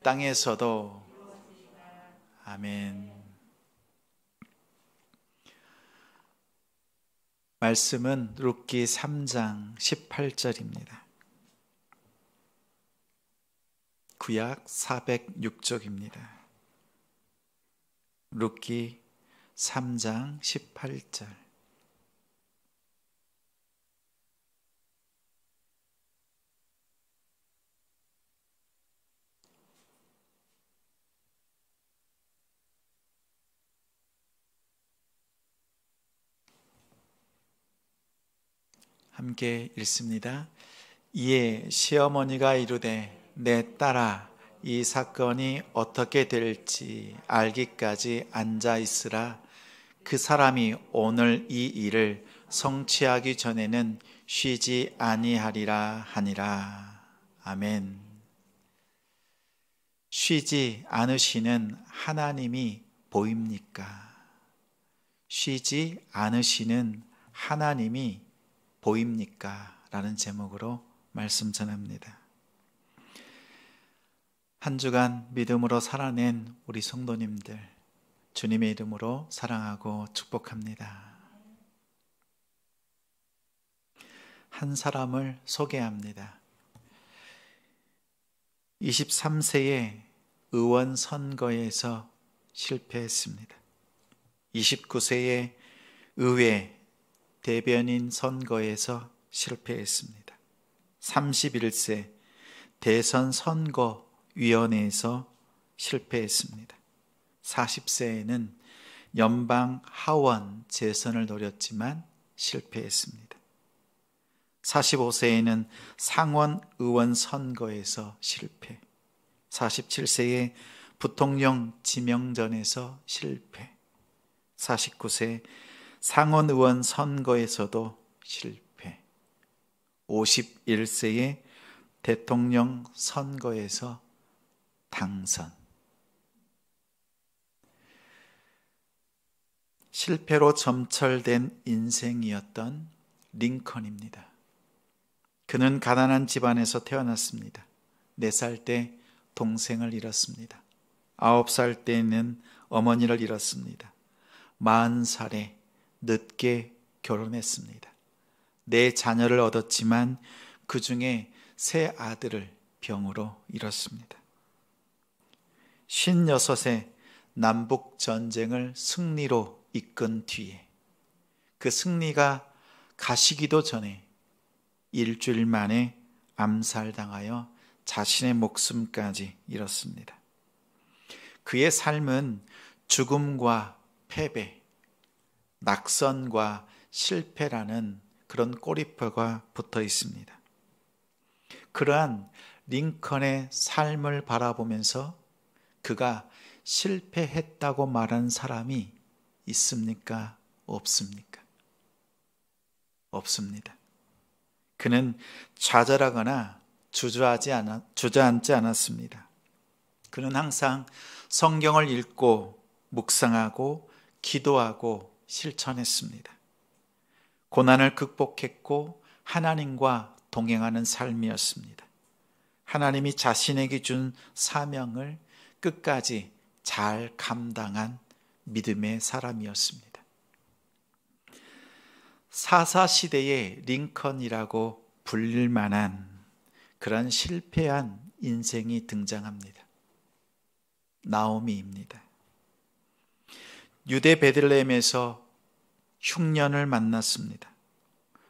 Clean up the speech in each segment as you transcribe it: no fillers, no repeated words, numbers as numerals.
땅에서도. 아멘. 말씀은 룻기 3장 18절입니다. 구약 406쪽입니다. 룻기 3장 18절. 함께 읽습니다. 이에 시어머니가 이르되 내 딸아 이 사건이 어떻게 될지 알기까지 앉아 있으라. 그 사람이 오늘 이 일을 성취하기 전에는 쉬지 아니하리라 하니라. 아멘. 쉬지 않으시는 하나님이 보입니까? 쉬지 않으시는 하나님이 보입니까? 라는 제목으로 말씀 전합니다. 한 주간 믿음으로 살아낸 우리 성도님들, 주님의 이름으로 사랑하고 축복합니다. 한 사람을 소개합니다. 23세에 의원 선거에서 실패했습니다. 29세에 의회 대변인 선거에서 실패했습니다. 31세 대선 선거위원회에서 실패했습니다. 40세에는 연방 하원 재선을 노렸지만 실패했습니다. 45세에는 상원 의원 선거에서 실패. 47세에 부통령 지명전에서 실패. 49세 상원 의원 선거에서도 실패. 51세에 대통령 선거에서 당선. 실패로 점철된 인생이었던 링컨입니다. 그는 가난한 집안에서 태어났습니다. 4살 때 동생을 잃었습니다. 9살 때는 어머니를 잃었습니다. 40살에 늦게 결혼했습니다. 4 자녀를 얻었지만 그 중에 3 아들을 병으로 잃었습니다. 56세 남북 전쟁을 승리로 이끈 뒤에 그 승리가 가시기도 전에 일주일 만에 암살당하여 자신의 목숨까지 잃었습니다. 그의 삶은 죽음과 패배, 낙선과 실패라는 그런 꼬리표가 붙어 있습니다. 그러한 링컨의 삶을 바라보면서 그가 실패했다고 말한 사람이 있습니까? 없습니까? 없습니다. 그는 좌절하거나 주저앉지 않았습니다. 그는 항상 성경을 읽고 묵상하고 기도하고 실천했습니다. 고난을 극복했고 하나님과 동행하는 삶이었습니다. 하나님이 자신에게 준 사명을 끝까지 잘 감당한 믿음의 사람이었습니다. 사사시대의 링컨이라고 불릴 만한 그런 실패한 인생이 등장합니다. 나오미입니다. 유대 베들레헴에서 흉년을 만났습니다.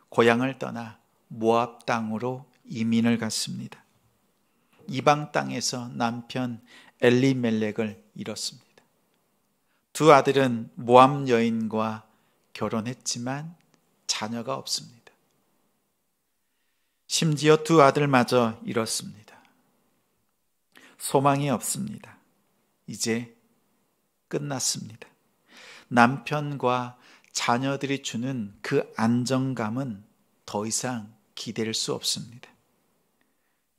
고향을 떠나 모압 땅으로 이민을 갔습니다. 이방 땅에서 남편 엘리멜렉을 잃었습니다. 2 아들은 모압 여인과 결혼했지만 자녀가 없습니다. 심지어 2 아들마저 잃었습니다. 소망이 없습니다. 이제 끝났습니다. 남편과 자녀들이 주는 그 안정감은 더 이상 기댈 수 없습니다.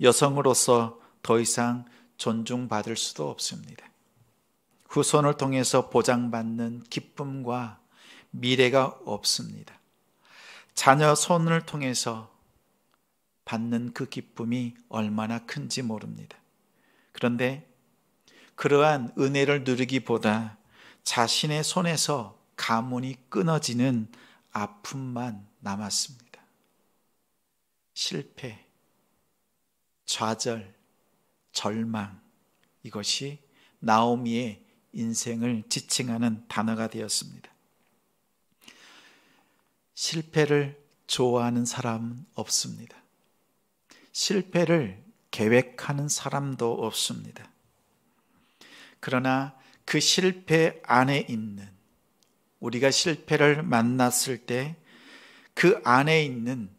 여성으로서 더 이상 존중받을 수도 없습니다. 후손을 통해서 보장받는 기쁨과 미래가 없습니다. 자녀 손을 통해서 받는 그 기쁨이 얼마나 큰지 모릅니다. 그런데 그러한 은혜를 누리기보다 자신의 손에서 가문이 끊어지는 아픔만 남았습니다. 실패, 좌절, 절망, 이것이 나오미의 인생을 지칭하는 단어가 되었습니다. 실패를 좋아하는 사람은 없습니다. 실패를 계획하는 사람도 없습니다. 그러나 그 실패 안에 있는, 우리가 실패를 만났을 때 그 안에 있는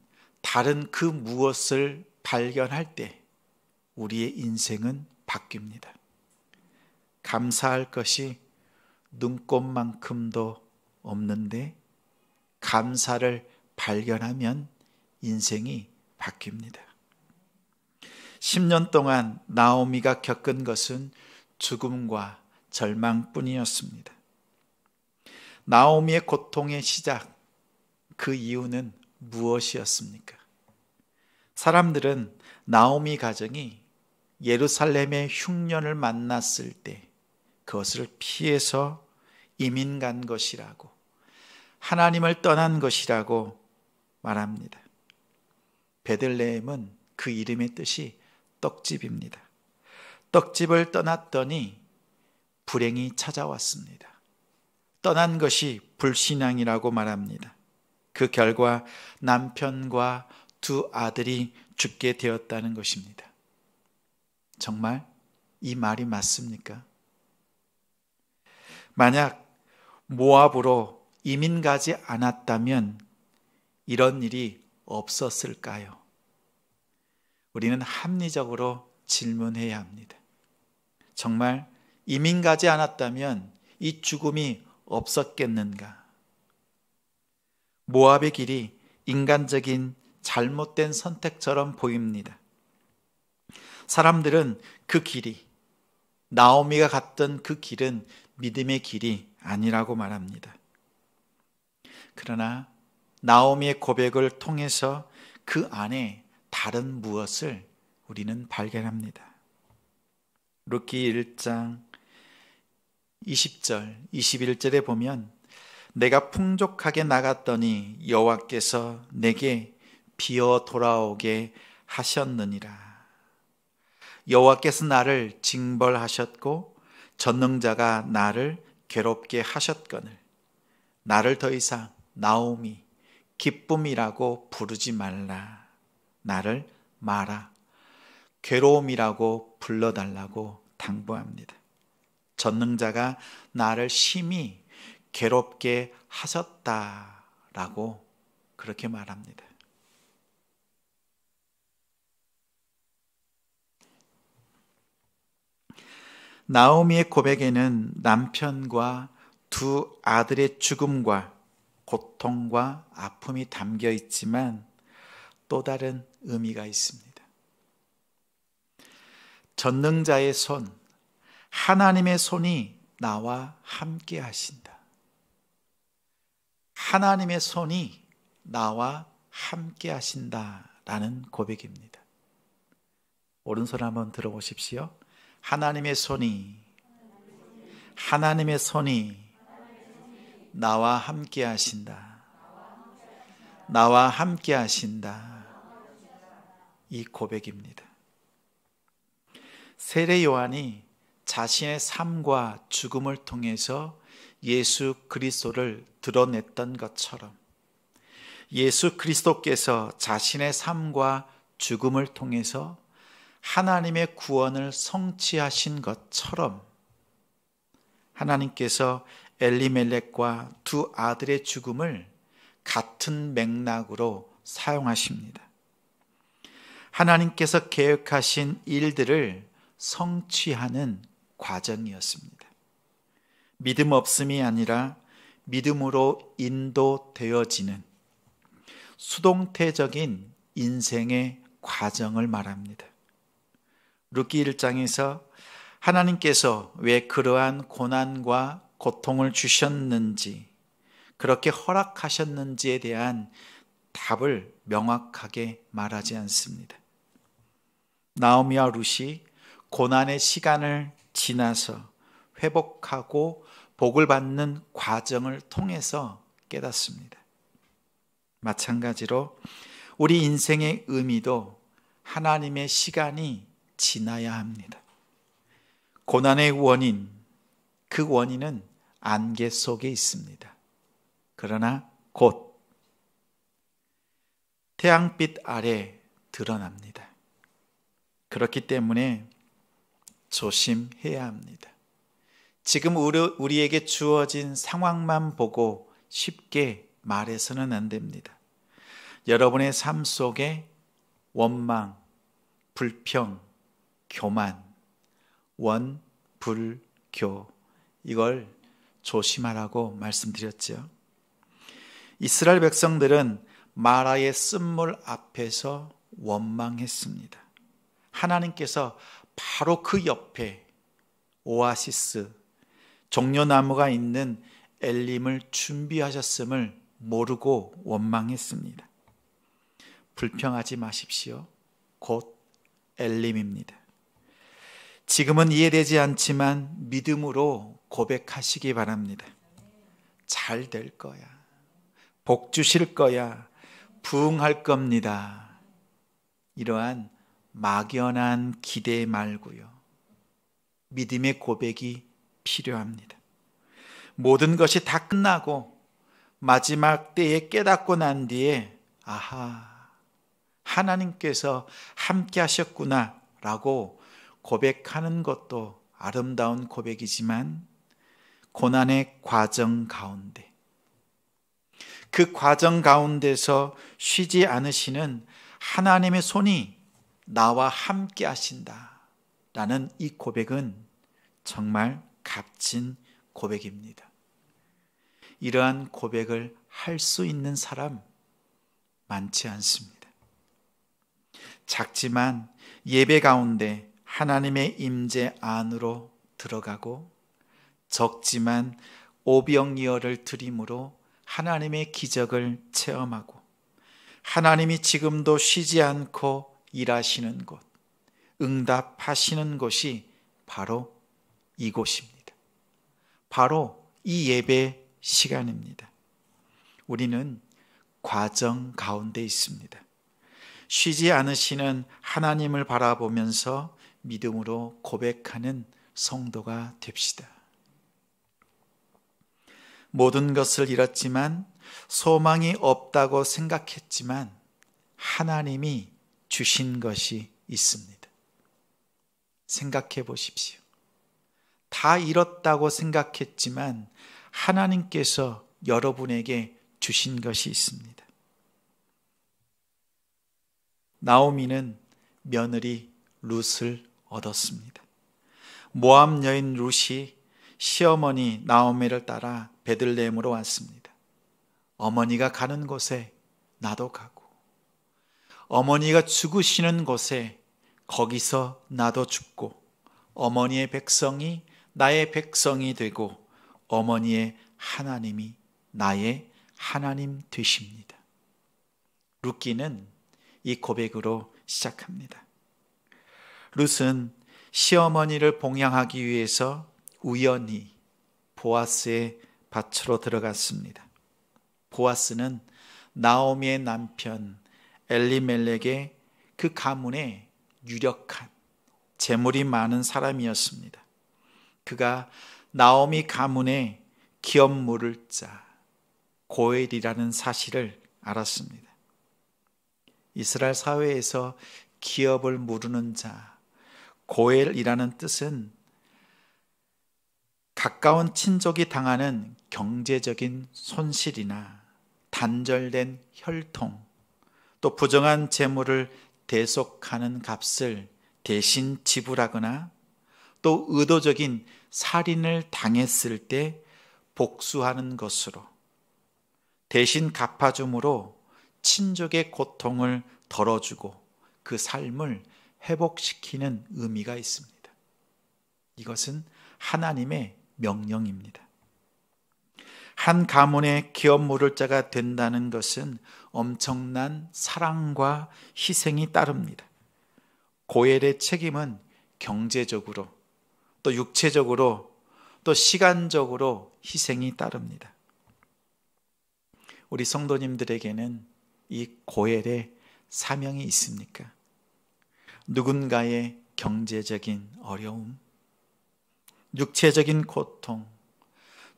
다른 그 무엇을 발견할 때 우리의 인생은 바뀝니다. 감사할 것이 눈꼽만큼도 없는데 감사를 발견하면 인생이 바뀝니다. 10년 동안 나오미가 겪은 것은 죽음과 절망뿐이었습니다. 나오미의 고통의 시작, 그 이유는 무엇이었습니까? 사람들은 나오미 가정이 예루살렘의 흉년을 만났을 때 그것을 피해서 이민 간 것이라고, 하나님을 떠난 것이라고 말합니다. 베들레헴은 그 이름의 뜻이 떡집입니다. 떡집을 떠났더니 불행이 찾아왔습니다. 떠난 것이 불신앙이라고 말합니다. 그 결과 남편과 두 아들이 죽게 되었다는 것입니다. 정말 이 말이 맞습니까? 만약 모압으로 이민 가지 않았다면 이런 일이 없었을까요? 우리는 합리적으로 질문해야 합니다. 정말 이민 가지 않았다면 이 죽음이 없었겠는가? 모압의 길이 인간적인 잘못된 선택처럼 보입니다. 사람들은 그 길이, 나오미가 갔던 그 길은 믿음의 길이 아니라고 말합니다. 그러나 나오미의 고백을 통해서 그 안에 다른 무엇을 우리는 발견합니다. 룻기 1장 20절, 21절에 보면 내가 풍족하게 나갔더니 여호와께서 내게 비어 돌아오게 하셨느니라. 여호와께서 나를 징벌하셨고 전능자가 나를 괴롭게 하셨거늘 나를 더 이상 나오미, 기쁨이라고 부르지 말라. 나를 마라, 괴로움이라고 불러달라고 당부합니다. 전능자가 나를 심히 괴롭게 하셨다라고 그렇게 말합니다. 나오미의 고백에는 남편과 두 아들의 죽음과 고통과 아픔이 담겨 있지만 또 다른 의미가 있습니다. 전능자의 손, 하나님의 손이 나와 함께 하신다. 하나님의 손이 나와 함께 하신다라는 고백입니다. 오른손 한번 들어보십시오. 하나님의 손이 나와 함께 하신다. 나와 함께 하신다. 이 고백입니다. 세례 요한이 자신의 삶과 죽음을 통해서 예수 그리스도를 드러냈던 것처럼 예수 그리스도께서 자신의 삶과 죽음을 통해서 하나님의 구원을 성취하신 것처럼 하나님께서 엘리멜렉과 두 아들의 죽음을 같은 맥락으로 사용하십니다. 하나님께서 계획하신 일들을 성취하는 과정이었습니다. 믿음 없음이 아니라 믿음으로 인도되어지는 수동태적인 인생의 과정을 말합니다. 룻기 1장에서 하나님께서 왜 그러한 고난과 고통을 주셨는지, 그렇게 허락하셨는지에 대한 답을 명확하게 말하지 않습니다. 나오미와 룻이 고난의 시간을 지나서 회복하고 복을 받는 과정을 통해서 깨닫습니다. 마찬가지로 우리 인생의 의미도 하나님의 시간이 지나야 합니다. 고난의 원인, 그 원인은 안개 속에 있습니다. 그러나 곧 태양빛 아래 드러납니다. 그렇기 때문에 조심해야 합니다. 지금 우리에게 주어진 상황만 보고 쉽게 말해서는 안 됩니다. 여러분의 삶 속에 원망, 불평, 교만, 원, 불, 교, 이걸 조심하라고 말씀드렸죠. 이스라엘 백성들은 마라의 쓴물 앞에서 원망했습니다. 하나님께서 바로 그 옆에 오아시스, 종려나무가 있는 엘림을 준비하셨음을 모르고 원망했습니다. 불평하지 마십시오. 곧 엘림입니다. 지금은 이해되지 않지만 믿음으로 고백하시기 바랍니다. 잘 될 거야. 복 주실 거야. 부흥할 겁니다. 이러한 막연한 기대 말고요. 믿음의 고백이 필요합니다. 모든 것이 다 끝나고 마지막 때에 깨닫고 난 뒤에 하나님께서 함께 하셨구나 라고 고백하는 것도 아름다운 고백이지만 고난의 과정 가운데, 그 과정 가운데서 쉬지 않으시는 하나님의 손이 나와 함께 하신다 라는 이 고백은 정말 값진 고백입니다. 이러한 고백을 할 수 있는 사람 많지 않습니다. 작지만 예배 가운데 하나님의 임재 안으로 들어가고, 적지만 오병이어를 드림으로 하나님의 기적을 체험하고, 하나님이 지금도 쉬지 않고 일하시는 곳, 응답하시는 곳이 바로 이곳입니다. 바로 이 예배 시간입니다. 우리는 과정 가운데 있습니다. 쉬지 않으시는 하나님을 바라보면서 믿음으로 고백하는 성도가 됩시다. 모든 것을 잃었지만, 소망이 없다고 생각했지만 하나님이 주신 것이 있습니다. 생각해 보십시오. 다 잃었다고 생각했지만 하나님께서 여러분에게 주신 것이 있습니다. 나오미는 며느리 룻을 얻었습니다. 모압 여인 룻이 시어머니 나오미를 따라 베들레헴으로 왔습니다. 어머니가 가는 곳에 나도 가고, 어머니가 죽으시는 곳에 거기서 나도 죽고, 어머니의 백성이 나의 백성이 되고, 어머니의 하나님이 나의 하나님 되십니다. 룻기는 이 고백으로 시작합니다. 룻은 시어머니를 봉양하기 위해서 우연히 보아스의 밭으로 들어갔습니다. 보아스는 나오미의 남편 엘리멜렉의 그 가문에 유력한 재물이 많은 사람이었습니다. 그가 나오미 가문에 기업 물을 자 고엘이라는 사실을 알았습니다. 이스라엘 사회에서 기업을 무르는 자, 고엘이라는 뜻은 가까운 친족이 당하는 경제적인 손실이나 단절된 혈통, 또 부정한 재물을 대속하는 값을 대신 지불하거나, 또 의도적인 살인을 당했을 때 복수하는 것으로 대신 갚아줌으로 친족의 고통을 덜어주고 그 삶을 회복시키는 의미가 있습니다. 이것은 하나님의 명령입니다. 한 가문의 기업 물을 자가 된다는 것은 엄청난 사랑과 희생이 따릅니다. 고엘의 책임은 경제적으로, 또 육체적으로 또 시간적으로 희생이 따릅니다. 우리 성도님들에게는 이 고엘의 사명이 있습니까? 누군가의 경제적인 어려움, 육체적인 고통,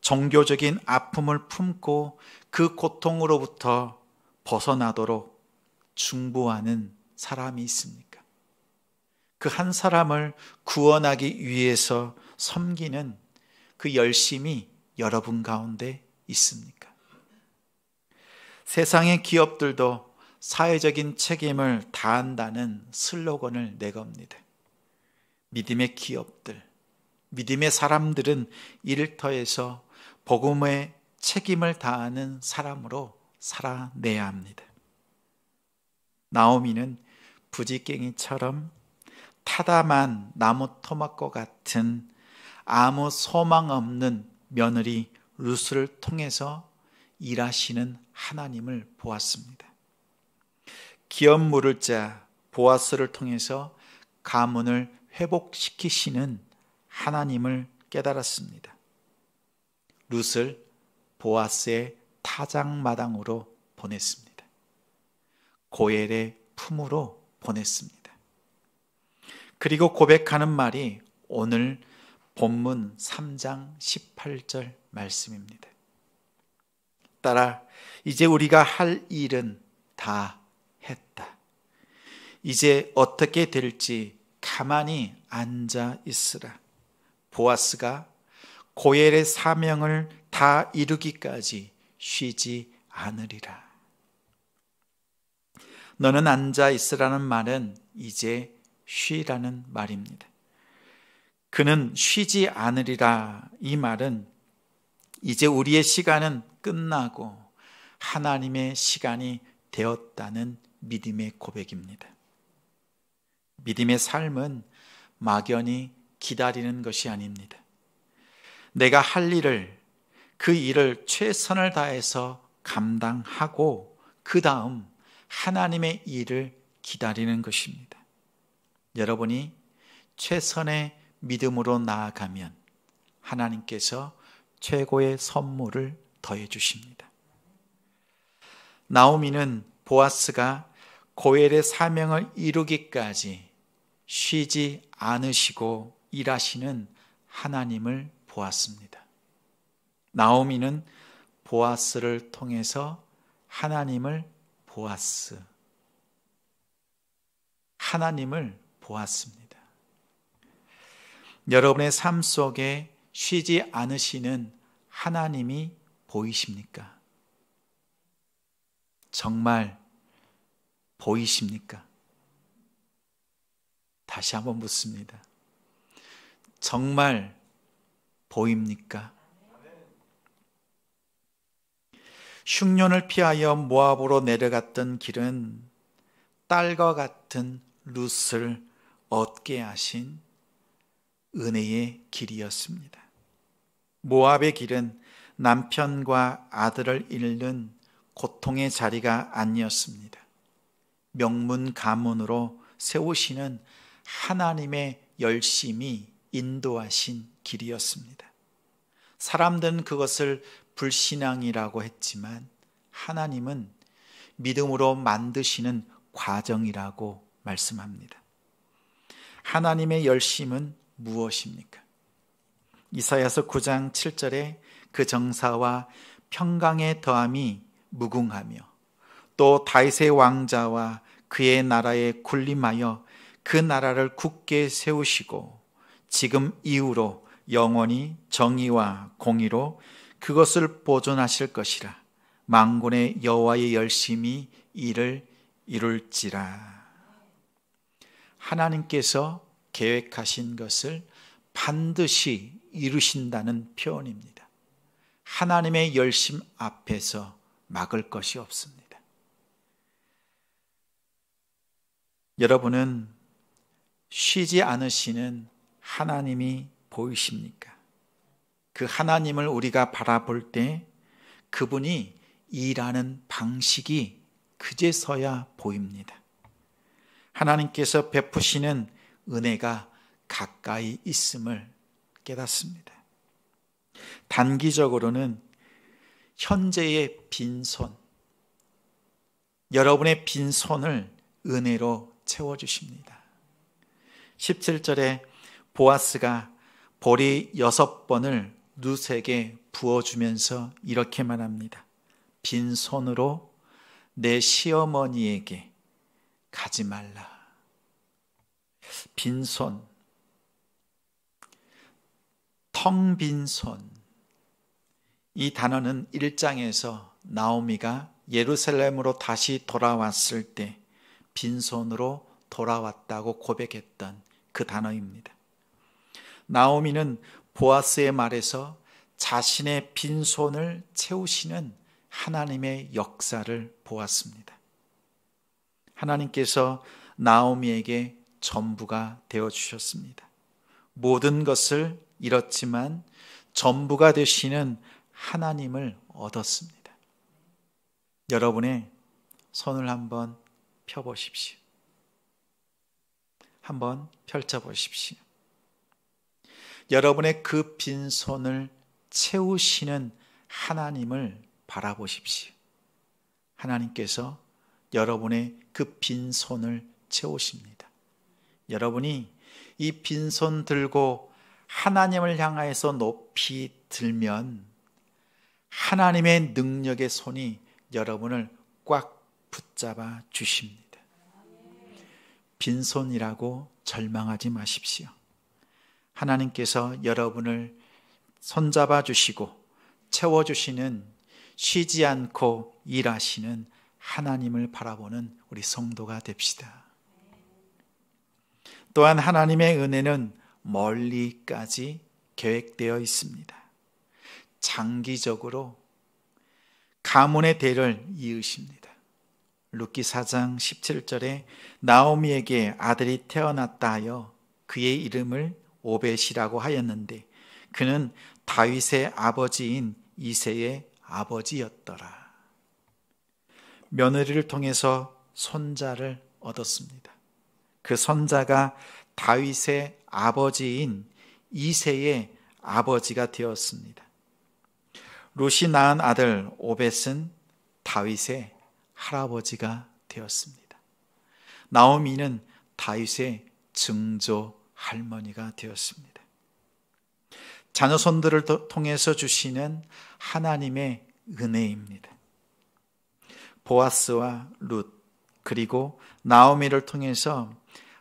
종교적인 아픔을 품고 그 고통으로부터 벗어나도록 중보하는 사람이 있습니까? 그 한 사람을 구원하기 위해서 섬기는 그 열심이 여러분 가운데 있습니까? 세상의 기업들도 사회적인 책임을 다한다는 슬로건을 내겁니다. 믿음의 기업들, 믿음의 사람들은 일터에서 복음의 책임을 다하는 사람으로 살아내야 합니다. 나오미는 부지깽이처럼 타담한 나무 토막과 같은 아무 소망 없는 며느리 룻을 통해서 일하시는 하나님을 보았습니다. 기업 물을 자 보아스를 통해서 가문을 회복시키시는 하나님을 깨달았습니다. 룻을 보아스의 타작마당으로 보냈습니다. 고엘의 품으로 보냈습니다. 그리고 고백하는 말이 오늘 본문 3장 18절 말씀입니다. 따라 이제 우리가 할 일은 다 했다. 이제 어떻게 될지 가만히 앉아 있으라. 보아스가 고엘의 사명을 다 이루기까지 쉬지 않으리라. 너는 앉아 있으라는 말은 이제 쉬라는 말입니다. 그는 쉬지 않으리라. 이 말은 이제 우리의 시간은 끝나고 하나님의 시간이 되었다는 믿음의 고백입니다. 믿음의 삶은 막연히 기다리는 것이 아닙니다. 내가 할 일을, 그 일을 최선을 다해서 감당하고 그 다음 하나님의 일을 기다리는 것입니다. 여러분이 최선의 믿음으로 나아가면 하나님께서 최고의 선물을 더해 주십니다. 나오미는 보아스가 고엘의 사명을 이루기까지 쉬지 않으시고 일하시는 하나님을 보았습니다. 나오미는 보아스를 통해서 하나님을 보았습니다. 여러분의 삶 속에 쉬지 않으시는 하나님이 보이십니까? 정말 보이십니까? 다시 한번 묻습니다. 정말 보입니까? 흉년을 피하여 모압으로 내려갔던 길은 딸과 같은 룻을 얻게 하신 은혜의 길이었습니다. 모압의 길은 남편과 아들을 잃는 고통의 자리가 아니었습니다. 명문 가문으로 세우시는 하나님의 열심이 인도하신 길이었습니다. 사람들은 그것을 불신앙이라고 했지만 하나님은 믿음으로 만드시는 과정이라고 말씀합니다. 하나님의 열심은 무엇입니까? 이사야서 9장 7절에 그 정사와 평강의 더함이 무궁하며 또 다윗의 왕자와 그의 나라에 군림하여 그 나라를 굳게 세우시고 지금 이후로 영원히 정의와 공의로 그것을 보존하실 것이라. 만군의 여호와의 열심히 이를 이룰지라. 하나님께서 계획하신 것을 반드시 이루신다는 표현입니다. 하나님의 열심 앞에서 막을 것이 없습니다. 여러분은 쉬지 않으시는 하나님이 보이십니까? 그 하나님을 우리가 바라볼 때 그분이 일하는 방식이 그제서야 보입니다. 하나님께서 베푸시는 은혜가 가까이 있음을 깨닫습니다. 단기적으로는 현재의 빈손, 여러분의 빈손을 은혜로 채워주십니다. 17절에 보아스가 보리 6번을 룻에게 부어주면서 이렇게 말합니다. 빈손으로 내 시어머니에게 가지 말라. 빈손, 텅 빈 손. 이 단어는 1장에서 나오미가 예루살렘으로 다시 돌아왔을 때 빈손으로 돌아왔다고 고백했던 그 단어입니다. 나오미는 보아스의 말에서 자신의 빈손을 채우시는 하나님의 역사를 보았습니다. 하나님께서 나오미에게 전부가 되어주셨습니다. 모든 것을 잃었지만 전부가 되시는 하나님을 얻었습니다. 여러분의 손을 한번 펴보십시오. 한번 펼쳐보십시오. 여러분의 그 빈손을 채우시는 하나님을 바라보십시오. 하나님께서 여러분의 그 빈손을 채우십니다. 여러분이 이 빈손 들고 하나님을 향하여서 높이 들면 하나님의 능력의 손이 여러분을 꽉 붙잡아 주십니다. 빈손이라고 절망하지 마십시오. 하나님께서 여러분을 손잡아 주시고 채워주시는, 쉬지 않고 일하시는 하나님을 바라보는 우리 성도가 됩시다. 또한 하나님의 은혜는 멀리까지 계획되어 있습니다. 장기적으로 가문의 대를 이으십니다. 룻기 4장 17절에 나오미에게 아들이 태어났다 하여 그의 이름을 오벳이라고 하였는데 그는 다윗의 아버지인 이새의 아버지였더라. 며느리를 통해서 손자를 얻었습니다. 그 손자가 다윗의 아버지인 이새의 아버지가 되었습니다. 룻이 낳은 아들 오벳은 다윗의 할아버지가 되었습니다. 나오미는 다윗의 증조 할머니가 되었습니다. 자녀손들을 통해서 주시는 하나님의 은혜입니다. 보아스와 룻 그리고 나오미를 통해서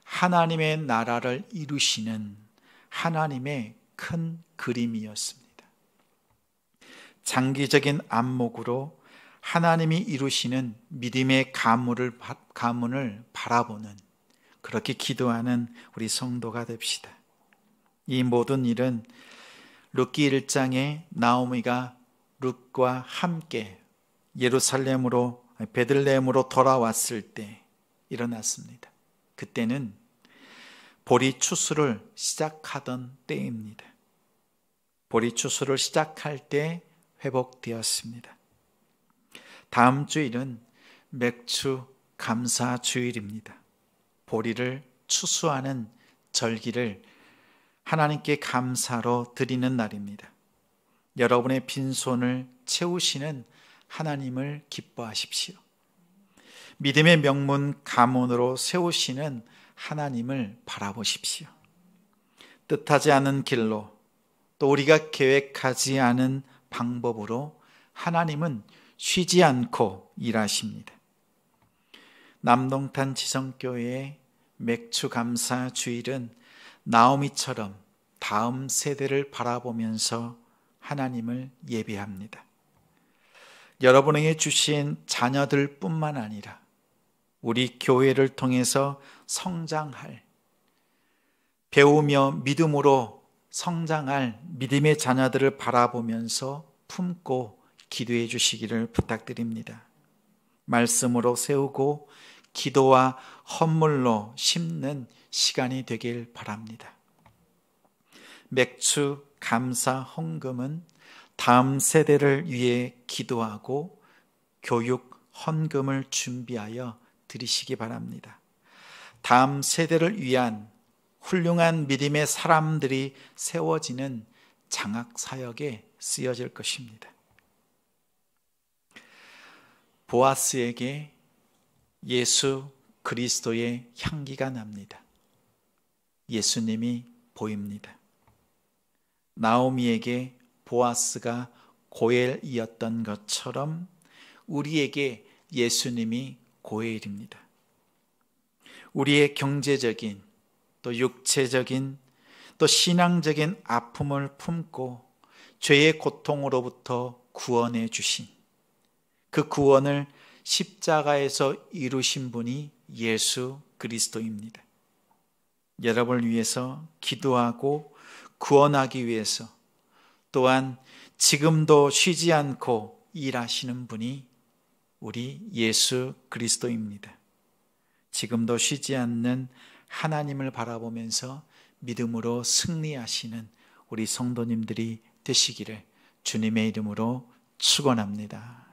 하나님의 나라를 이루시는 하나님의 큰 그림이었습니다. 장기적인 안목으로 하나님이 이루시는 믿음의 가문을 바라보는, 그렇게 기도하는 우리 성도가 됩시다. 이 모든 일은 룻기 1장에 나오미가 룻과 함께 예루살렘으로 베들레헴으로 돌아왔을 때 일어났습니다. 그때는 보리 추수를 시작하던 때입니다. 보리 추수를 시작할 때 회복되었습니다. 다음 주일은 맥주 감사 주일입니다. 보리를 추수하는 절기를 하나님께 감사로 드리는 날입니다. 여러분의 빈손을 채우시는 하나님을 기뻐하십시오. 믿음의 명문 가문으로 세우시는 하나님을 바라보십시오. 뜻하지 않은 길로 또 우리가 계획하지 않은 방법으로 하나님은 쉬지 않고 일하십니다. 남동탄 지성교회의 맥주 감사 주일은 나오미처럼 다음 세대를 바라보면서 하나님을 예배합니다. 여러분에게 주신 자녀들 뿐만 아니라 우리 교회를 통해서 성장할, 배우며 믿음으로 성장할 믿음의 자녀들을 바라보면서 품고 기도해 주시기를 부탁드립니다. 말씀으로 세우고 기도와 헌물로 심는 시간이 되길 바랍니다. 맥주 감사 헌금은 다음 세대를 위해 기도하고 교육 헌금을 준비하여 드리시기 바랍니다. 다음 세대를 위한 훌륭한 믿음의 사람들이 세워지는 장악 사역에 쓰여질 것입니다. 보아스에게 예수 그리스도의 향기가 납니다. 예수님이 보입니다. 나오미에게 보아스가 고엘이었던 것처럼 우리에게 예수님이 고엘입니다. 우리의 경제적인 또 육체적인 또 신앙적인 아픔을 품고 죄의 고통으로부터 구원해 주신 그 구원을 십자가에서 이루신 분이 예수 그리스도입니다. 여러분을 위해서 기도하고 구원하기 위해서 또한 지금도 쉬지 않고 일하시는 분이 우리 예수 그리스도입니다. 지금도 쉬지 않는 하나님을 바라보면서 믿음으로 승리하시는 우리 성도님들이 되시기를 주님의 이름으로 축원합니다.